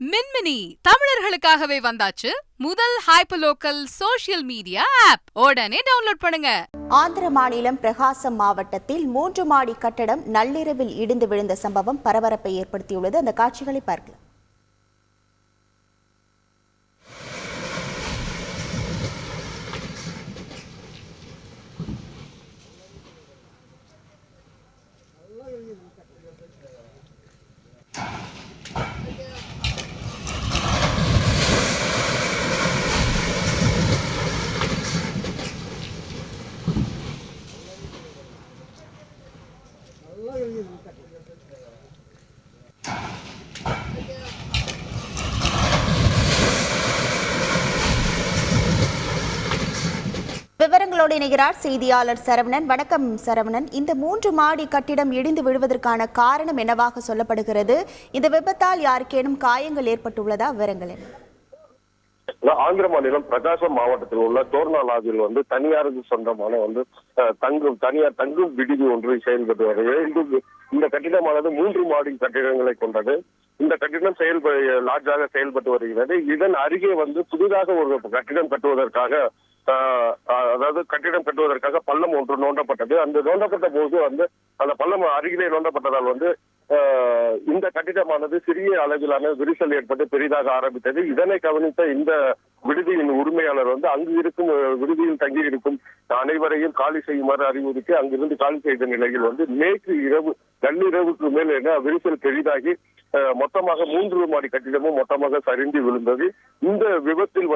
மின்மினி தமிழர்களுக்காகவே வந்தாச்சு முதல் hyperlocal social media app. உடனே டவுன்லோட் பண்ணுங்க. ஆந்திர மாநிலம் பிரகாசம் மாவட்டத்தில் 3 மாடி கட்டடம் நள்ளிரவில் இடிந்து விழுந்த சம்பவம் பரபரப்பை ஏற்படுத்தியுள்ளது. அந்த காட்சிகளை பார்க்கலாம். விவரங்களோடு இணைகிறார் செய்தியாளர் சரவணன். வணக்கம் சரவணன். இந்த 3 மாடி கட்டிடம் இடிந்து விழுவதற்கான காரணம் என்னவாக சொல்லப்படுகிறது? இந்த விபத்தால் யாருக்கேனும் காயங்கள் ஏற்பட்டுள்ளதா? விவரங்கள் என்ன? ஆந்திர மாநிலம் பிரகாசம் மாவட்டத்தில் உள்ள தோர்னாலாவில் தனியாருக்கு சொந்தமான தனியார் தங்கும் விடுதி ஒன்று செயல்பட்டு வருகிறது. இந்த கட்டிடமானது 3 மாடி கட்டிடங்களை கொண்டது. இந்த கட்டிடம் லார்ஜாக செயல்பட்டு வருகிறது. இதன் அருகே புதிதாக ஒரு கட்டிடம் கட்டுவதற்காக பள்ளம் ஒன்று நோண்டப்பட்டது. அந்த நோண்டப்பட்ட போது அந்த பள்ளம் அருகிலே நோண்டப்பட்டதால் இந்த கட்டிடமானது சிறிய அளவிலான விரிசல் ஏற்பட்டு பெரிதாக ஆரம்பித்தது. இதனை கவனித்த இந்த விடுதியின் உரிமையாளர் அங்கு இருக்கும் விடுதியில் தங்கி இருக்கும் அனைவரையும் காலி செய்யுமாறு அறிவுறுத்தி அங்கிருந்து காலி செய்த நிலையில் நேற்று இரவு நள்ளிரவுக்கு மேல் விரிசல் பெரிதாகி மொத்தமாக 3 மாடி கட்டிடமும் மொத்தமாக சரிந்து விழுந்தது. இந்த விபத்தில்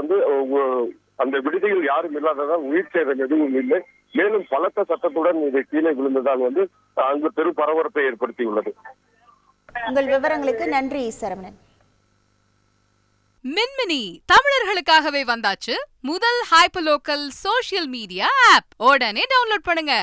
அந்த விடுதியில் யாரும் இல்லாததால் உயிர் சேதம் எதுவும் இல்லை. மேலும் பலத்த சத்தத்துடன் இது கீழே விழுந்ததால் அங்கு பெரும் பரபரப்பை ஏற்படுத்தியுள்ளது. உங்கள் விவரங்களுக்கு நன்றி சரவணன். மின்மினி தமிழர்களுக்காகவே வந்தாச்சு முதல் ஹைப்பர்லோக்கல் சோஷியல் மீடியா ஆப். உடனே டவுன்லோட் பண்ணுங்க.